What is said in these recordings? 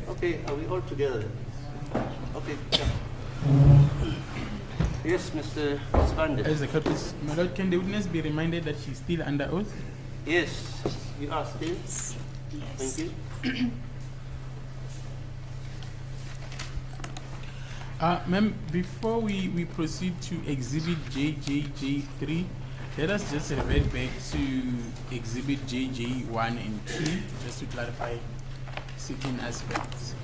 Okay, are we all together? Okay. Yeah. Yes, Mr. Spandes. As a courtesy, my lord, can the witness be reminded that she's still under oath? Yes, you are still. Yes. Thank you. Ma'am, before we proceed to exhibit JJJ3, let us just revert back to exhibit JJ1 and 2, just to clarify certain aspects.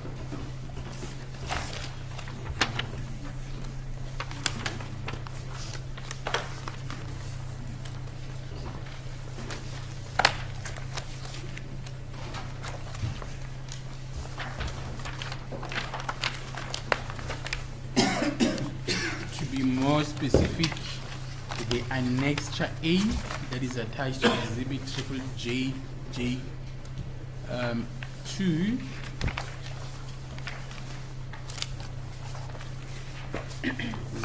To be more specific, the annexure A that is attached to exhibit triple JJ2,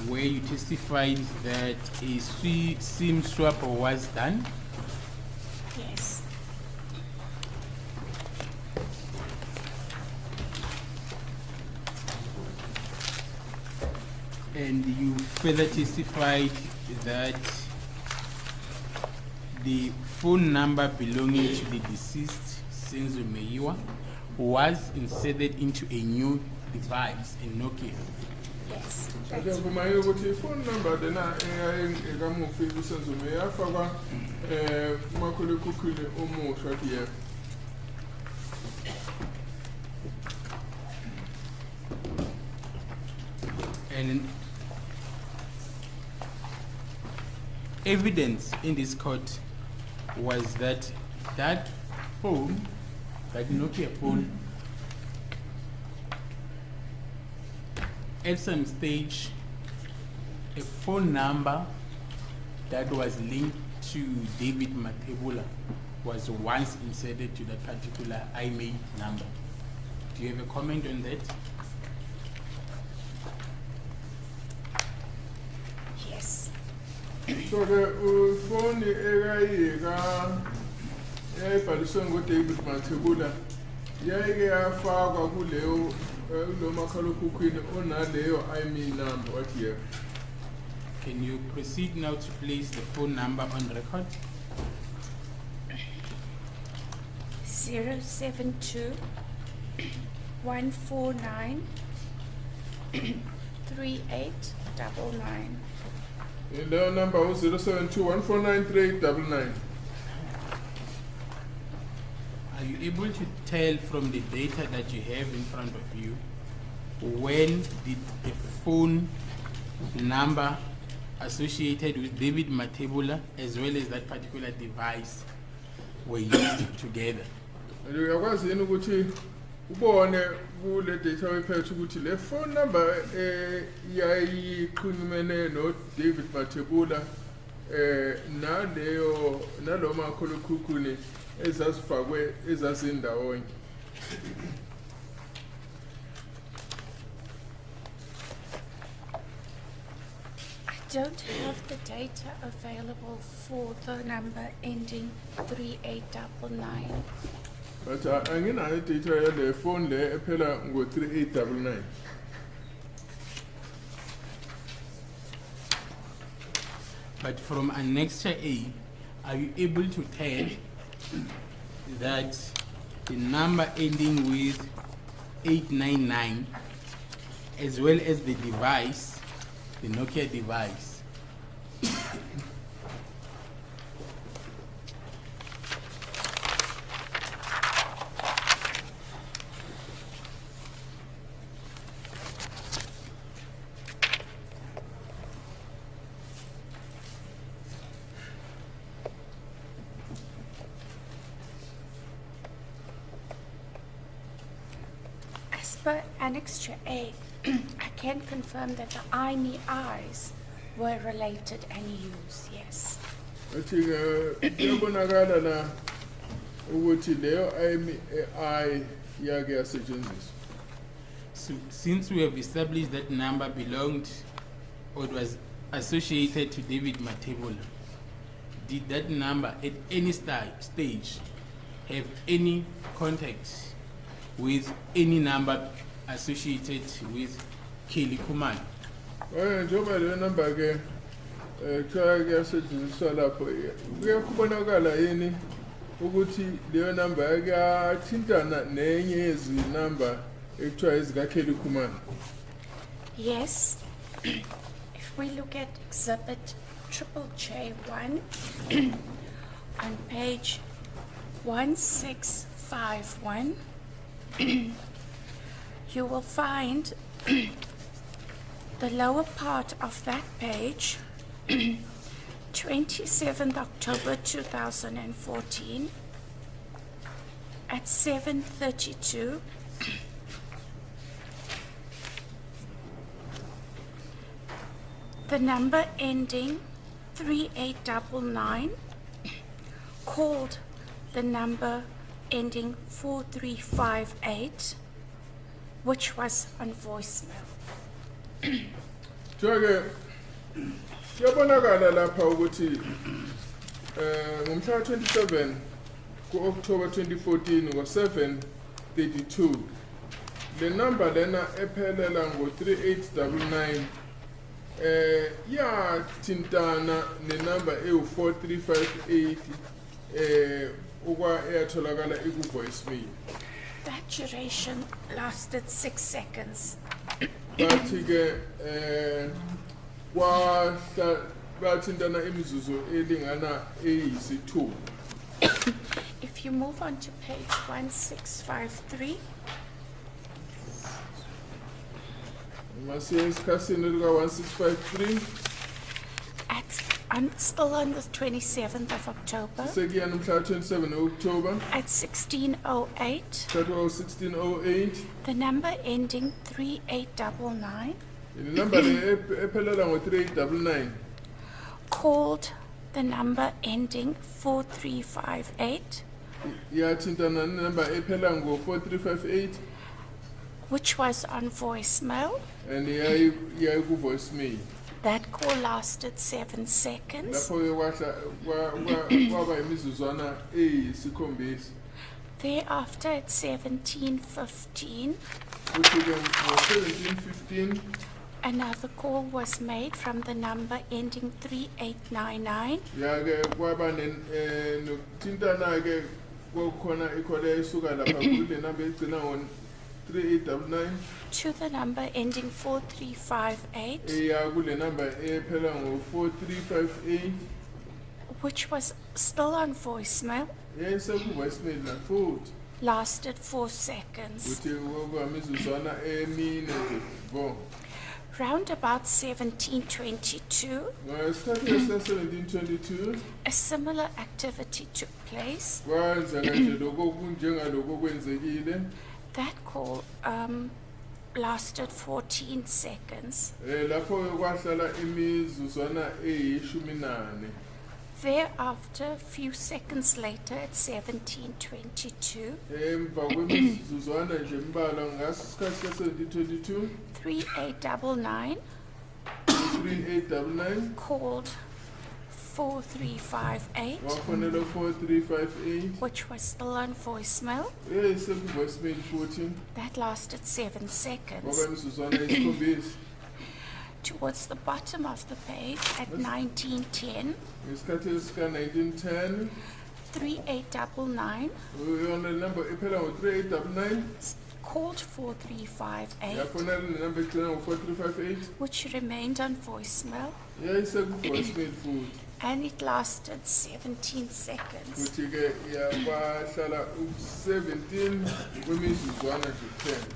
where you testified that a SIM swap was done. Yes. And you further testified that the phone number belonging to the deceased, Senzo Meyiwa, was inserted into a new device, a Nokia. Yes. Ngiyavuma ukuthi phone number lena engamufi kusenzo meyafakwa kumakhalekhukhwini omusha yebo. And evidence in this court was that that phone, that Nokia phone, at some stage, a phone number that was linked to David Matebula was once inserted to that particular IMEI number. Do you have a comment on that? Yes. So the phone eyayibhaliswe ngo-David Matebula yayike yafakwa kuleyo kulo makhalekhukhwini onaleyo IMEI number wathi yebo. Can you proceed now to place the phone number on record? 072 149 3899. Leyo number u-072-149-3899. Are you able to tell from the data that you have in front of you when did the phone number associated with David Matebula as well as that particular device were used together? Uyakwazi yini ukuthi ubone kule data oyiphethe ukuthi le phone number yayiqhulumene no David Matebula nalo makhalekhukhwini ezazifakwe ezazindawonye. I don't have the data available for the number ending 3899. But anginayo data yale phone le ephela ngo-3899. But from annexure A, are you able to tell that the number ending with 899 as well as the device, the Nokia device, As per Annexure A, I can confirm that the IMEIs were related and used, yes. Athi kuyabonakala la ukuthi leyo IMEI yake yasetshenziswa. So since we have established that number belonged or was associated to David Matebula, did that number at any stage have any contact with any number associated with Kelly Kumalo. Njengoba le number ke kuthiwa kuyasetshenziswa lapho kuyakubonakala yini ukuthi leyo number kuyathintana nenye yezinamba ekuthiwa ezikaKelly Kumalo? Yes. If we look at exhibit J1 on page 1651, you will find the lower part of that page, 27th October 2014 at 7:32. The number ending 3899 called the number ending 4358, which was on voicemail. Ke kuyabonakala lapha ukuthi ngomhla 27 ku-October 2014 ngo-7:32 le number lena ephelela ngo-3899 yathintana nenumber ewu-4358 eyatholakala iku-voicemail. That duration lasted 6 seconds. Bathi ke bathintana imizuzu elingana eyisithupha. If you move on to page 1653, Masiye esikhasini lika-1653 still on the 27th of October sekuya nomhla 27 October at 1608, thatha 1608 the number ending 3899 inumber le ephelela ngo-3899 called the number ending 4358, yathintana nenumber ephela ngo-4358 which was on voicemail. and yayi ku-voicemail. That call lasted 7 seconds. Lapho-ke kwaba imizuzwana eyisikhombisa. Thereafter, at 17:15, Futhi-ke ngo-1715 another call was made from the number ending 3899 yake kwaba nokuthintana-ke kwakukhona ikhole esuka lapha kule number egcina ngo-3899 to the number ending 4358, eya kule number ephela ngo-4358 which was still on voicemail, yayiseku-voicemail nafuthi lasted 4 seconds. ukuthi kwamizuzwana emine nje vo. Round about 1722, Ngesikhathi sika-1722 a similar activity took place. kwenzeka nje lokho kunjengalokho kwenzekile. That call lasted 14 seconds. Lapho kwahlala imizuzwana eyishumi nane. Thereafter, a few seconds later, at 1722, Emva kwemizuzwana nje mbalwa ngasikhathi sika-1722 3899 3899 called 4358, wafonela 4358 which was still on voicemail. eyiseku-voicemail futhi That lasted 7 seconds. kwaba imizuzwana eyisikhombisa. Towards the bottom of the page, at 1910, Ngesikhathi esika-1910 3899 yona le number ephela ngo-3899 called 4358, yafonela le number egcina ngo-4358 which remained on voicemail, yayiseku-voicemail futhi. and it lasted 17 seconds. Futhi-ke yabahlala u-17 kwemizuzwana nje kuphela.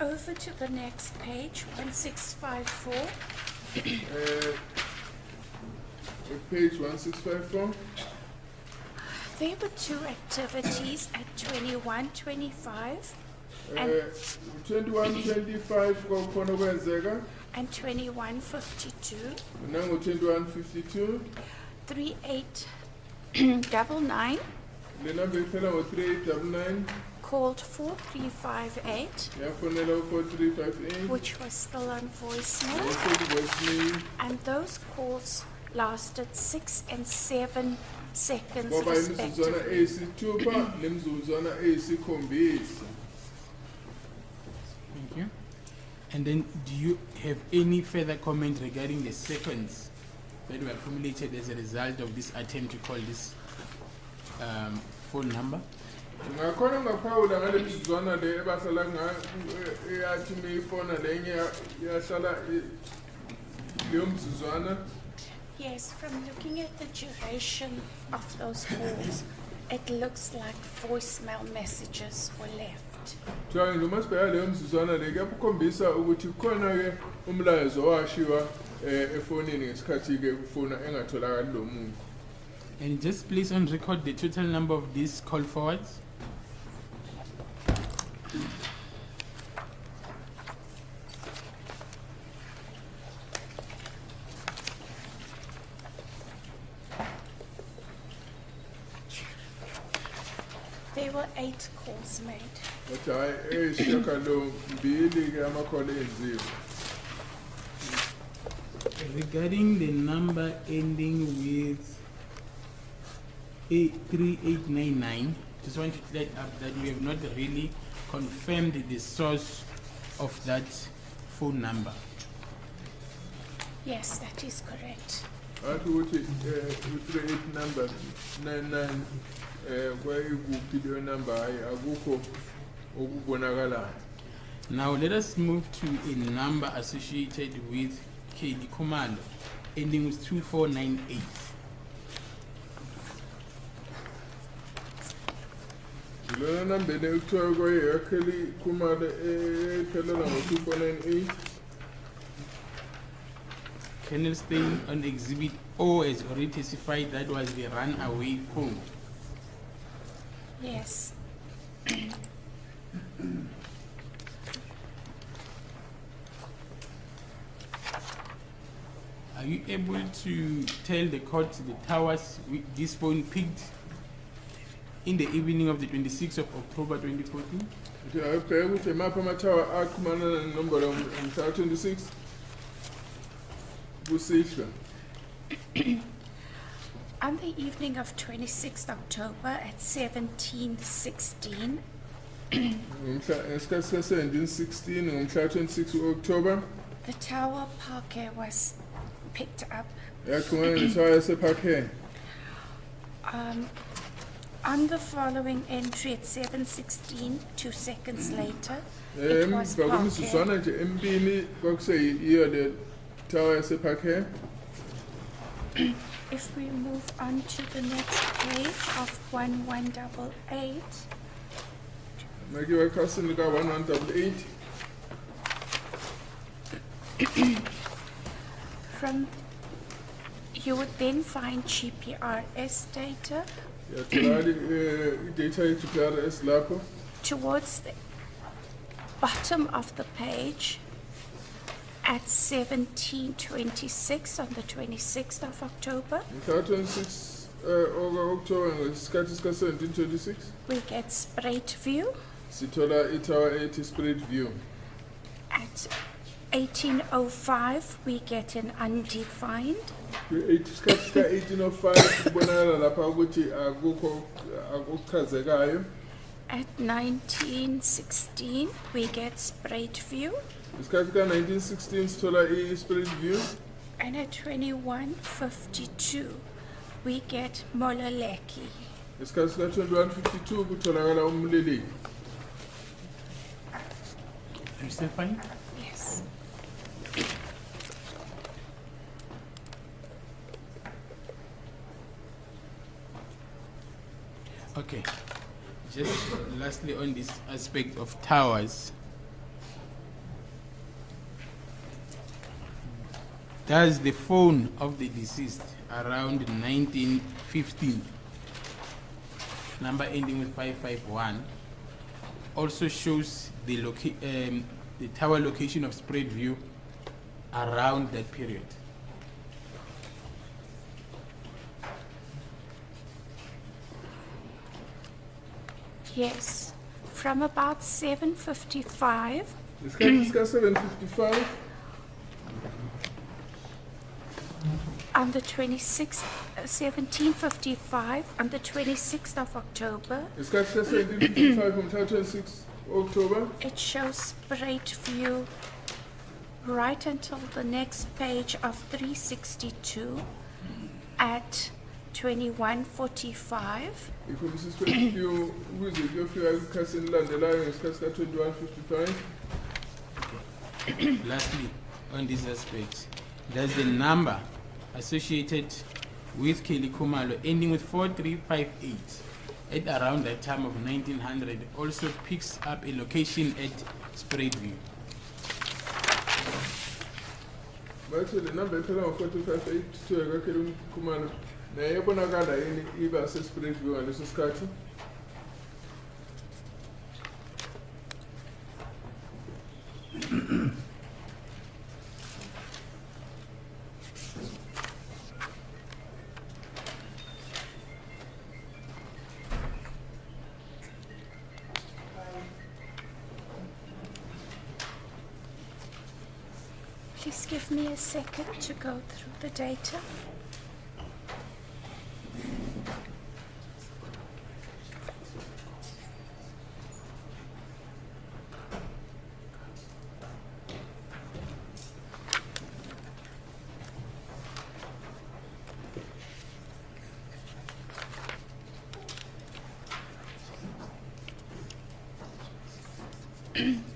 Over to the next page, 1654. Page 1654 There were two activities at 2125 and 2125 kwakukhona kwenzeka and 2152, nango-2152 3899 le number iphela ngo-3899 called 4358, yafonela u-4358 which was still on voicemail, yaseku-voicemail and those calls lasted 6 and 7 seconds Kwaba imizuzwana respectively. eyisithupha nemizuzwana eyisikhombisa. Thank you. And then, do you have any further comment regarding the seconds that were accumulated as a result of this attempt to call this phone number? Ngakhona ngaphawula ngale mizuzwana le ebahlala eyathi meyifona lenye yahlala leyo mizuzwana. Yes, from looking at the duration of those calls, it looks like voicemail messages were left. Kuthiwa noma sibheka leyo mizuzwana le kuyakukhombisa ukuthi khona ke umlayezo owashiwa efonini ngesikhathi-ke ufona engatholakali lo muntu. And just place on record the total number of these call forwards. There were 8 calls made. But hayi eyisishiyagalombili-ke amakholo enziwe. Regarding the number ending with 3899, just want to clear up that we have not really confirmed the source of that phone number. Yes, that is correct. Athi ukuthi u-38 number 99 kwayikuphi leyo number hayi akukho okubonakalayo. Now let us move to a number associated with KD Kumalo ending with 2498. Lona number le kuthiwa kwayakheli Khumalo ephelela ngo-2498. Colonel Stein on Exhibit O has already testified that was the runaway phone. Yes. Are you able to tell the court the towers this phone picked in the evening of the 26th of October 2014? Ukuthi ayibheke ukuthi emaphi amathawa aqhumana nenombolo mhla 26 kusihlwa. On the evening of 26th October at 17:16, Ngesikhathi sika-17:16 ngomhla 26 October the tower parquet was picked up. yaxhumana nethawa yaseParkhead. On the following entry at 7:16, 2 seconds later, it was Emva parquet. kwemizuzwana nje emibili kwakuseyiyo le tower yaseParkhead. If we move on to the next page of 1188, Makiwa ekhasini ka-1188. from you would then find GPRS data Yatholakala i-data ye-GPRS lapho. towards the bottom of the page at 17:26 on the 26th of October. Mhla 26 October ngesikhathi sika-17:26 We get sprayed view sithola itower ethi Spirit View. at 18:05. We get an undefined. Isikhathi sika-18:05 kubonakala lapha ukuthi akukho akuchazekayo. At 19:16, we get sprayed view, Isikhathi ka-1916 sithola i-Spirit View. and at 21:52, we get Mololeki. Isikhathi sika-21:52 kutholakala umlili. Are you still fine? Yes. Okay. Just lastly on this aspect of towers. Does the phone of the deceased around 1915, number ending with 551, also shows the tower location of spread view around that period? Yes. From about 7:55, Isikhathi sika-7:55 on the 26th, 1755, on the 26th of October. Isikhathi se-1755 ngomhla 26 October. It shows straight view right until the next page of 362 at 21:45. Ikhombisa i-straight view ukuze kuyofika kwikhasi elilandelayo ngesikhathi ka-21:55. Lastly, on this aspect, does the number associated with Kelly Kumalo ending with 4358 at around that time of 1900 also picks up a location at Spreadview? Bathi le number ephela ngo-4582 ekakhele uKhumalo naye ebonakala yini iba se-Spreadview ngaleso sikhathi? Please give me a second to go through the data.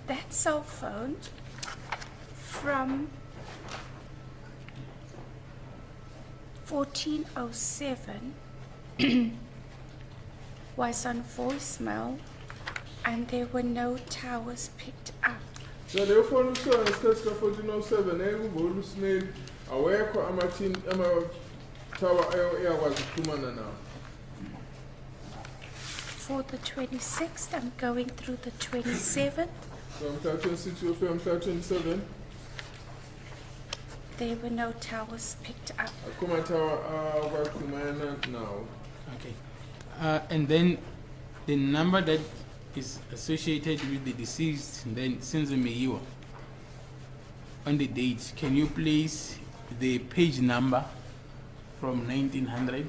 That cell phone from 1407 was on voicemail and there were no towers picked up. So leyo phone ukusona ngesikhathi ka-1407 eyekuvula uSnake awekho ama-tower eyakwazi ukuxhumana nawo. For the 26th, I'm going through the 27th. So mhla 26 uyofika mhla 27 There were no towers picked up. akho ma-tower akwaxhumana nawo. Okay. And then the number that is associated with the deceased, then Senzo Meyiwa, on the date, can you place the page number from 1900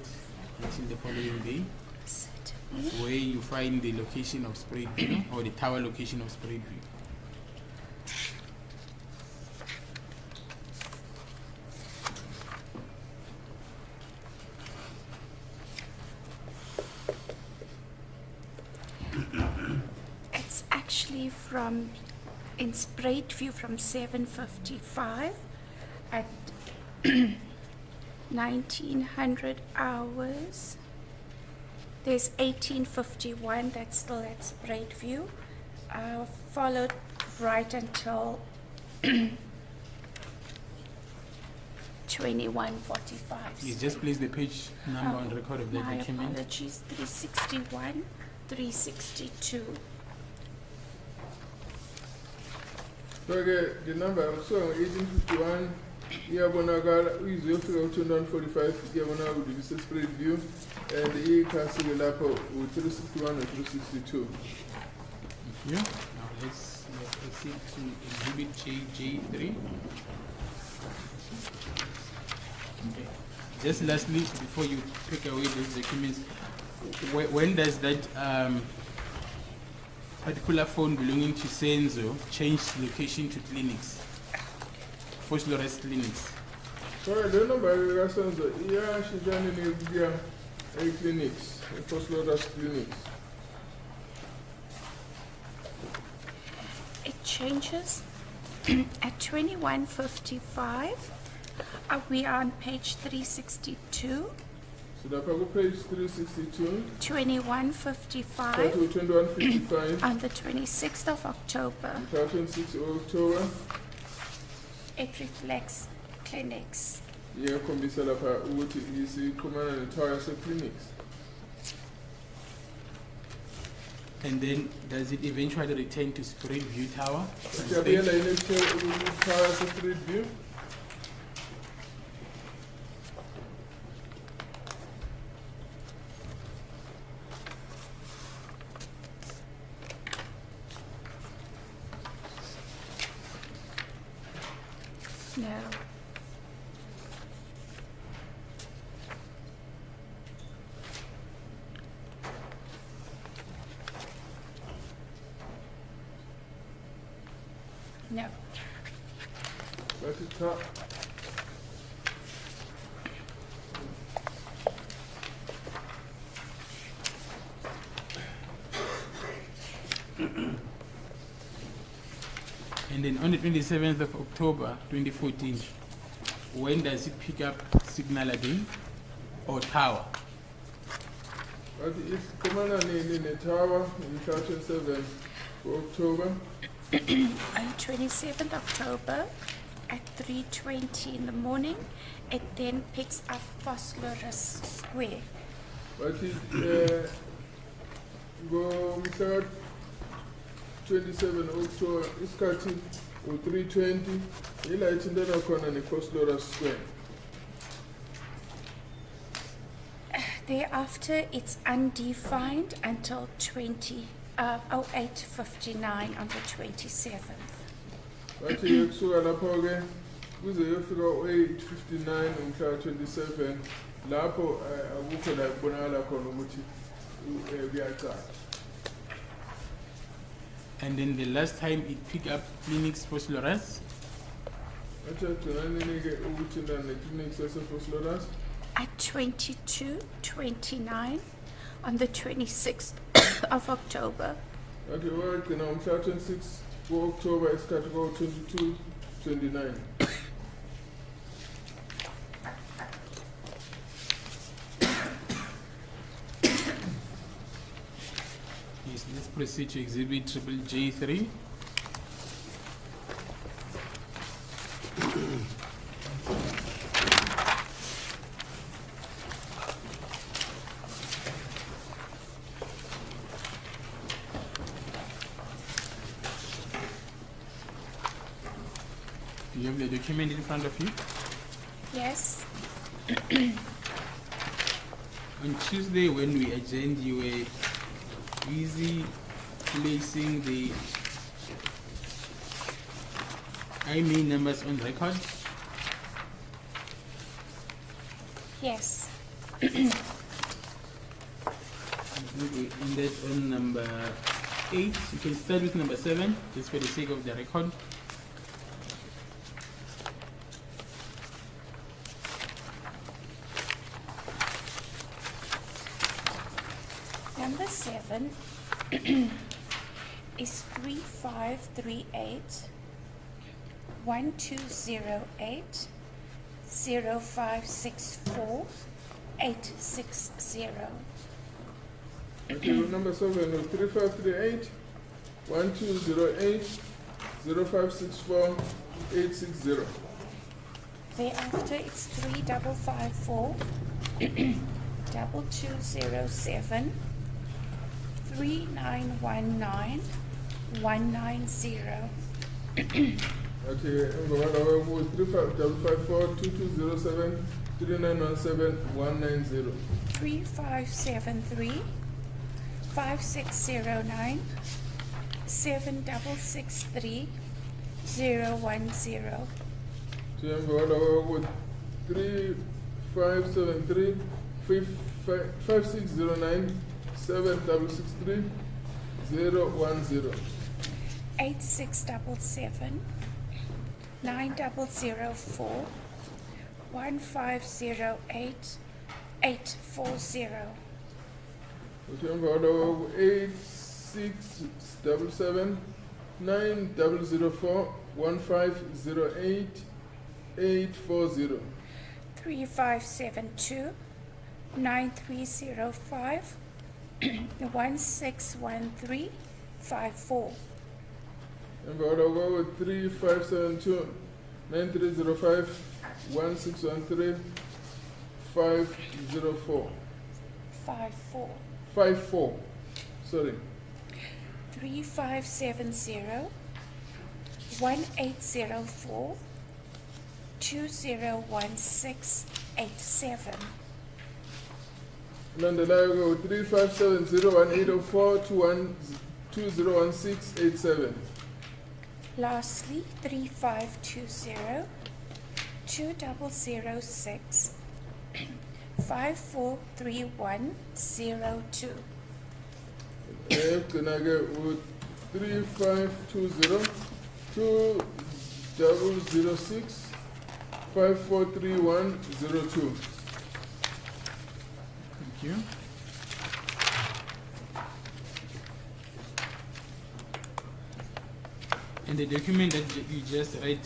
until the following day, Certainly. where you find the location of Spreadview or the tower location of Spreadview? It's actually from in Spreadview from 7:55 at 1900 hours. There's 18:51 that's still at Spreadview, followed right until 21:45. Please just place the page number on record of that My document. apologies, 361, 362. So-ke the number kusona ngo-1851 iyabonakala uyiziyofika ku-21:45 iyabonakala ukuthi ise-Spreadview and ikhasi-ke lapho u-361 no-362. Thank you. Now let's proceed to exhibit JJ3. Okay. Just lastly, before you pick away those documents, when does that particular phone belonging to Senzo change location to clinics, Phosphorus clinics? So le number kaSenzo iyashintshana nekuya e-clinics, e-Phosphorus clinics. It changes at 21:55. We are on page 362. So lapha ku-page 362 21:55 start with 21:55 on the 26th of October. mhla 26 October It reflects clinics. iyakhombisa lapha ukuthi isixhumana ne-tower yase-clinics. And then does it eventually return to Spreadview Tower? Iyabuyela yini ku-tower yase-Spreadview? No. No. bathi cha. And then on the 27th of October 2014, when does it pick up signal again or tower? Bathi isikhumana nini netower ngomhla 27 October. On 27th October at 3:20 in the morning, it then picks up Phosphorus Square. Bathi ngomhla 27 October isikhathi u-3:20 ila ithintana khona ne-Phosphorus Square. Thereafter, it's undefined until 08:59 on the 27th. Bathi kusuka lapho ke kuze yofika u-8:59 umhla 27 lapho akukho la kubonakala khona ukuthi kuyaqala. And then the last time it picked up Phoenix Phosphorus, Bathi agcina nini ke ukuthintana ne-clinic sase-Phosphorus At 22:29 on the 26th of October, bathi wagcina umhla 26 ku-October isikhathi ko-22:29. yes, let's proceed to exhibit triple J3. Do you have the document in front of you? yes, On Tuesday, when we adjourned, you were busy placing the IMEI numbers on record. yes, I think we ended on number 8. You can start with number 7, just for the sake of the record. Number 7 is 3538 1208 0564 860. Okay, number 7 is 3538 1208 0564 860. Thereafter, it's 3554 2207 3919 190. Okay, emva kwalokho ku 3554 2207 3917 190. 3573 5609 7663 010. So emva kwalokho ku 3573 5609 7663 010. 8677 9004 1508 840. Okay, emva kwalokho ku 8677 9004 1508 840. 3572 9305 1613 54. Emva kwalokho ku 3572 9305 1613 504 54. 54. Sorry. 3570 1804 2016 87. Landelayo ku 3570 1804 2016 87. Lastly, 3520 2006 543102. Egcina ke u 3520 2006 543102. Thank you. And the document that you just read,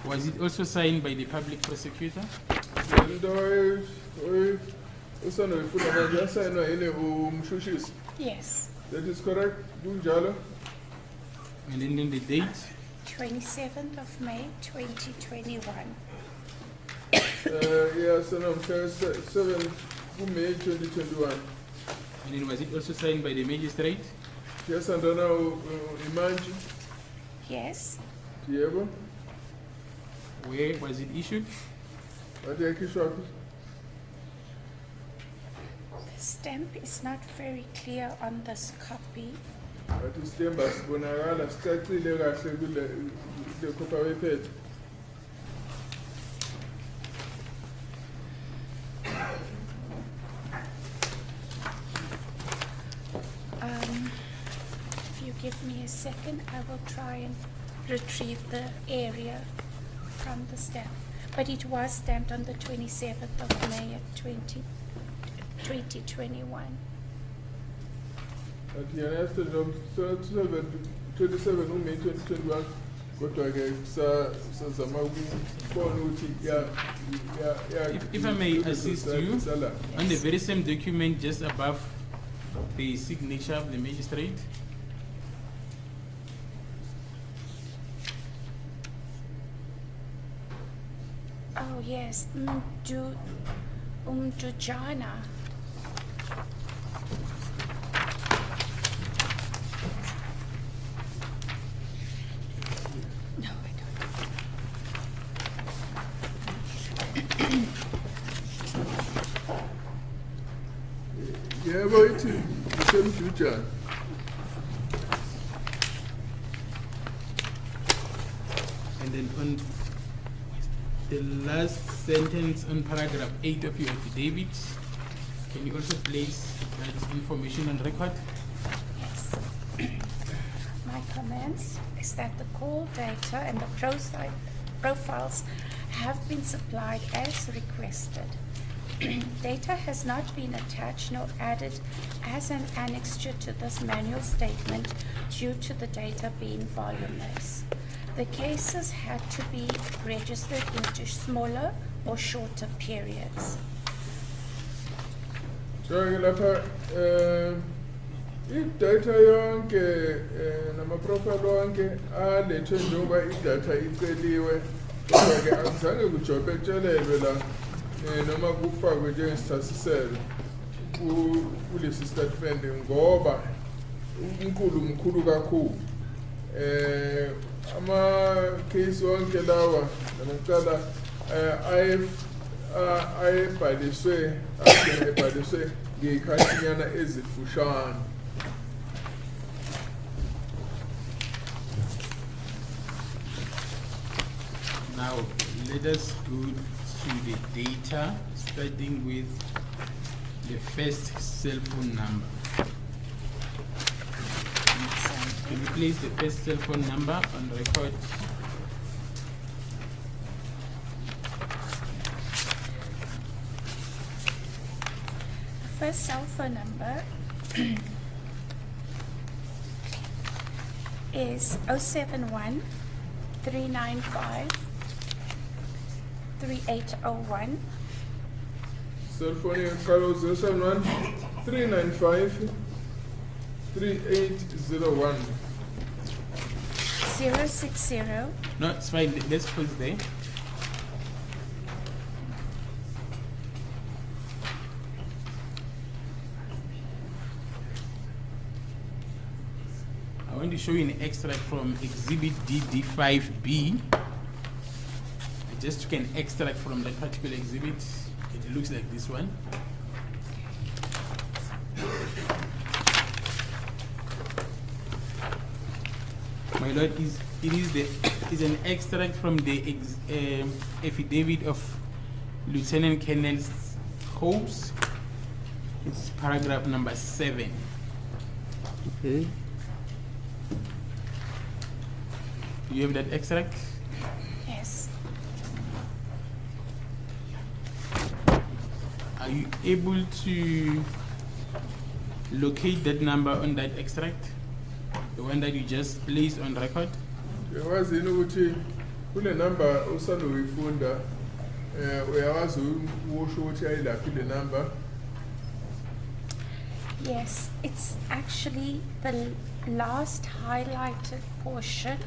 was it also signed by the public prosecutor? Yes. That is correct. Kunjalo. And then the date? 27th of May 2021. Yes, and I'm 7 May 2021. And then was it also signed by the magistrate? Yes, and now imagine. Yes. Diego. Where was it issued? What are you showing? The stamp is not very clear on this copy. What is the bus? Bonagala, exactly the copper page. If you give me a second, I will try and retrieve the area from the stamp. But it was stamped on the 27th of May at 2021. At the end of 27 May 2021, kodwa-ke sazama ukubona ukuthi If I may assist you, on the very same document just above the signature of the magistrate, Oh yes, Umdujana. No, I don't. Yeah, but it's the same future. and then on the last sentence on paragraph 8 of your affidavit, can you also place that information on record? Yes. My comments is that the call data and the profiles have been supplied as requested. Data has not been attached nor added as an annexure to this manual statement due to the data being voluminous. The cases had to be registered into smaller or shorter periods. So lapha idata yonke nama-profile wonke alethwe njengoba idata iceliwe, kodwa-ke akuzange kujobhe kutshelelwe la noma kufakwe njengesithasiselo kulesi statement ngoba mkhulu kakhulu. Ama-case wonke lawa namacala ayebhaliswe ngey'khathinyana ezifushane. Now, let us go to the data, starting with the first cell phone number. Can you place the first cell phone number on record? The first cell phone number is 071 395 3801. Cell phone yaqala 071 395 3801. 060 No, it's fine. Let's pause there. I want to show you an extract from Exhibit DD5B. I just took an extract from that particular exhibit. It looks like this one. My lord, is an extract from the affidavit of Lieutenant Colonel Hobbs. It's paragraph number 7. Okay. Do you have that extract? Yes. Are you able to locate that number on that extract? The one that you just placed on record? Yawazi ukuthi kule number usanda uyifunda uyawazi ukusho ukuthi ayilaphi le number. Yes, it's actually the last highlighted portion,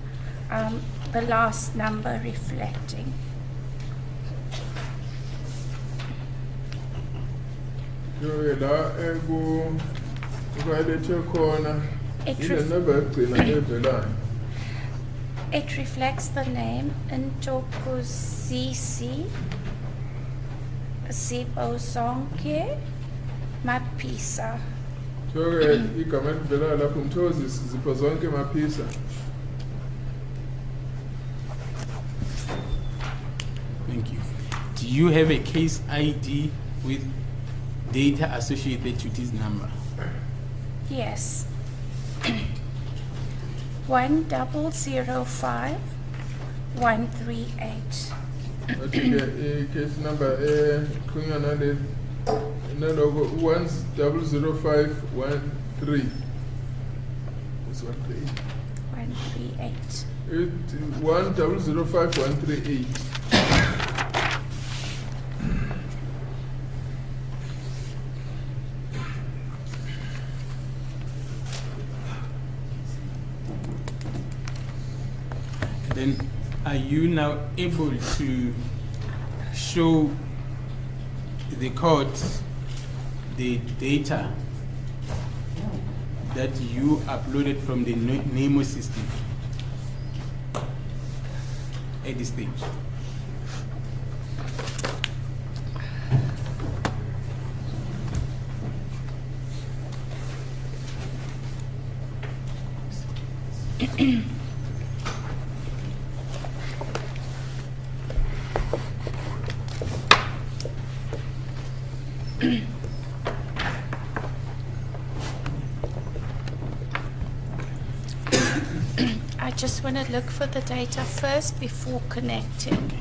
the last number reflecting. La kulethe khona ile number egcina evelana. It reflects the name Ntokozisi Sibozonke Mapisa. So igama elivela lapho Mthozisi Sibozonke Mapisa. Thank you. Do you have a case ID with data associated to this number? Yes. 1005 138. Okay, case number kunya nale nalogo 100513. It's 138. 1005 Then are you now able to show the court the data that you uploaded from the NEMO system at this stage? I just want to look for the data first before connecting.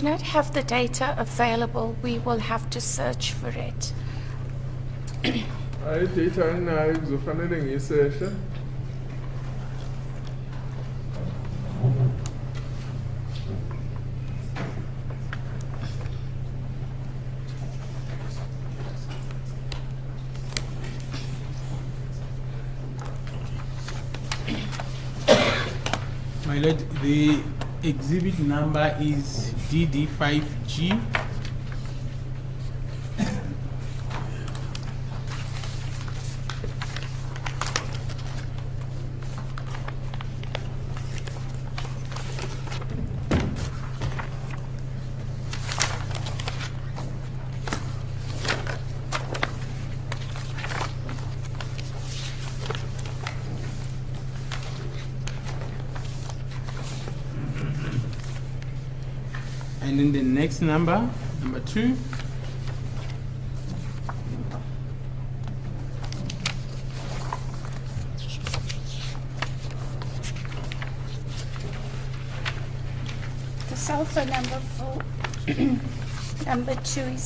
not have the data available. We will have to search for it. Hayi data anginayo kuzofanele ngiyiseshe. My lord, the exhibit number is DD5G. And then the next number, number 2. The cell phone number for number 2 is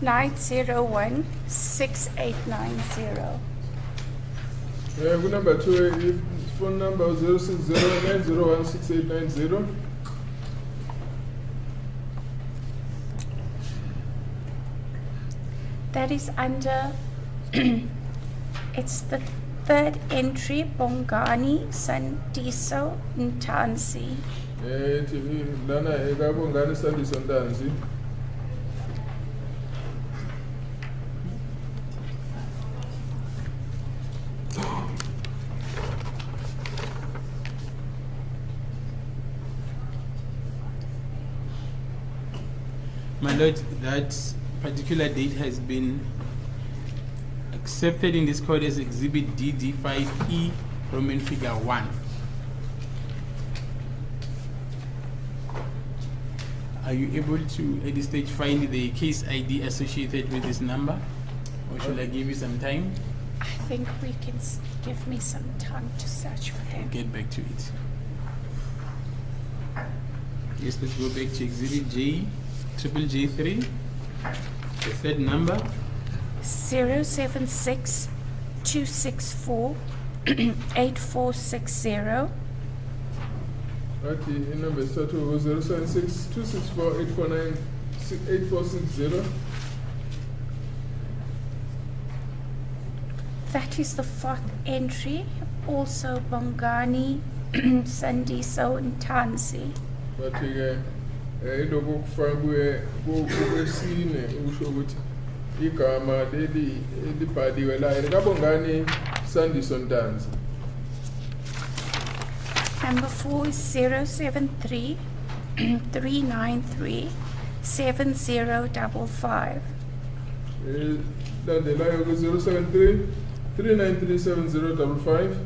060-901-6890. Number 2, phone number 060-901-6890. That is under, it's the third entry, Bongani Sandiso Ntansi. Lana ekabongani Sandiso Ntansi. My lord, that particular date has been accepted in this code as exhibit DD5E, Roman figure 1. Are you able to, at this stage, find the case ID associated with this number? Or should I give you some time? I think we can give me some time to search for I'll them. get back to it. Yes, let's go back to exhibit J3. The third number, 076-264-8460. Ati inamba esithathu 076-264-849-8460. That is the fourth entry, also Bongani Sandiso Ntansi. Bathi-ke ilokhu kufakwe kwesine ukusho ukuthi igama leli elibhaliwe la likabongani Sandiso Ntansi. Number 4 is 073-393-7055. Landelayo ku 073-393-7055.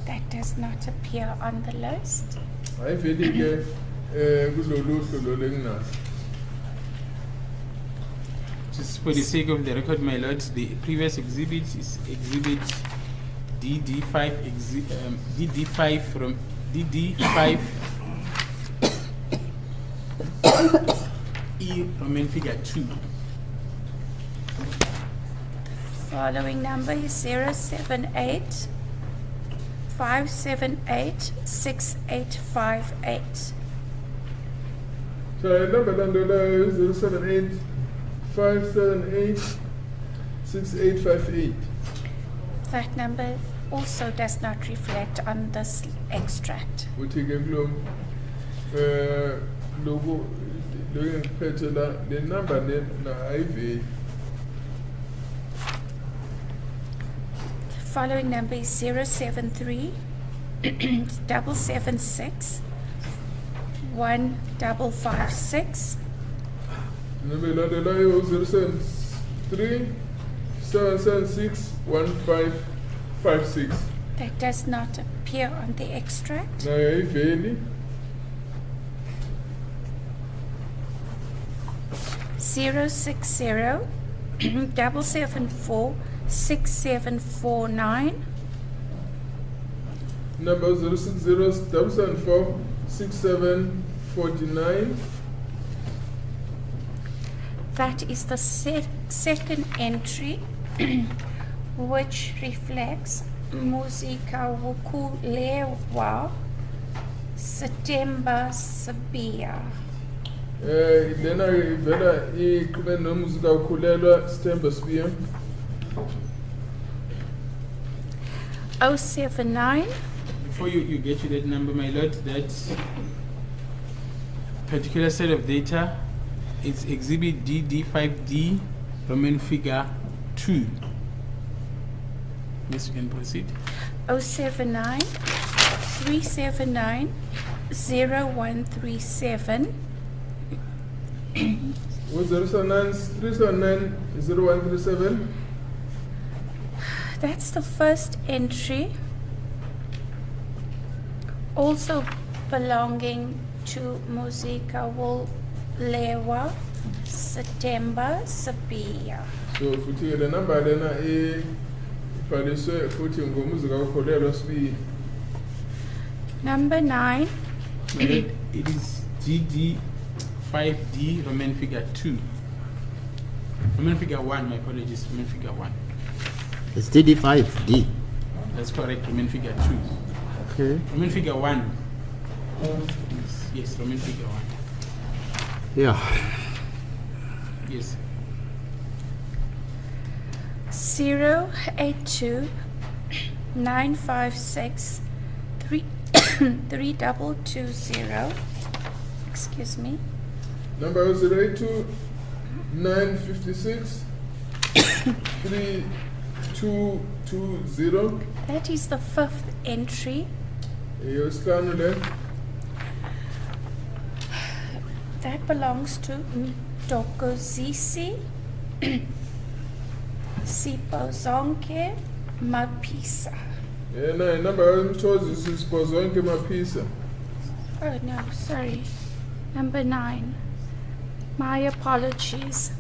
That does not appear on the list. Ayiveli-ke kuloluhlu lolu enginaso. just for the sake of the record, my lord, the previous exhibit is exhibit DD5, DD5 from DD5 E Roman figure 2. Following number is 078-578-6858. So number landelayo 078-578-6858. That number also does not reflect on this extract. Uthi-ke kulo lokhu engiphethe la le number lena ayiveli. The following number is 073-776-1556. Number landelayo 073-776-1556. That does not appear on the extract. Nayo ayiveli. 060-774-6749. Number 060-774-6749. 49. That is the second entry, which reflects Muzika Wukulewa September Sabia. Lena ivela iqhubene nomuzika ukhulelwa September Sabia. 079 Before you get to that number, my lord, that particular set of data is exhibit DD5D, Roman figure 2. Yes, you can proceed. 079 379 0137. Was 379 0137? That's the first entry, also belonging to Muzika Wulewa September Sabia. So futhi le number lena ibhaliswe futhi ngomuzika ukhulelwa Sabia. Number 9, My lord, it is GD5D, Roman figure 2. Roman figure 1, my apologies, Roman figure 1. It's DD5D. That's correct, Roman figure 2. Okay. Roman figure 1. Yes, Roman figure 1. Yeah. Yes. 082 956 3220. Excuse me. Number 082 956 3220. That is the fifth entry. Yosihlanu le. That belongs to Mdokozisi Sipozonke Mapisa. Yena number yomthozi sisibozonke maphisa. Oh no, sorry. Number 9. My apologies.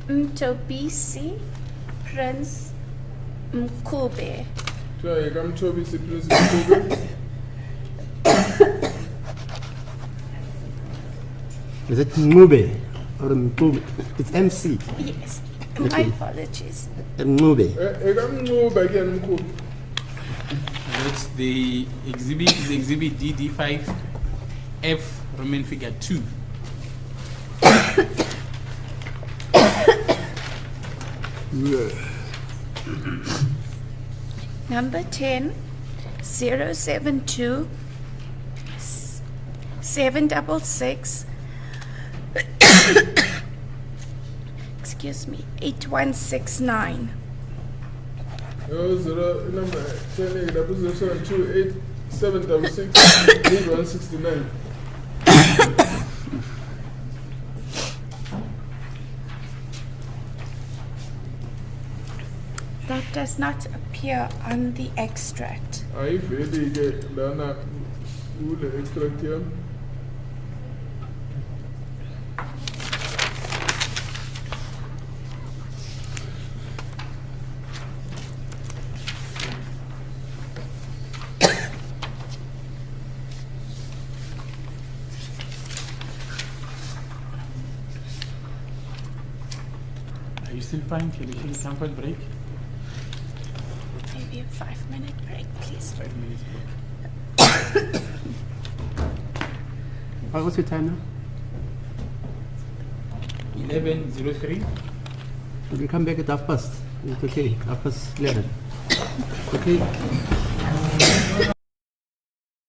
Mtobisi Prince Mkube. Kuthiwa yikamthobisi Prince Mkube. Is it Mube or Mkube? It's MC. Yes, my Okay. apologies. Mube. Ekamncuba ke Mkube. That's the exhibit, is exhibit DD5F, Roman figure 2. Number 10, 072 766 excuse me, 8169. Number 10 lapho 072 8766 169. That does not appear on the extract. Ayiveli ke lana kule extract yami. Are you still fine? Can you take a comfort break? Maybe a 5-minute break, please. 5 minutes break. What's your time now? 11:03. We'll come back at 11:30. It's okay. 11:30. Okay.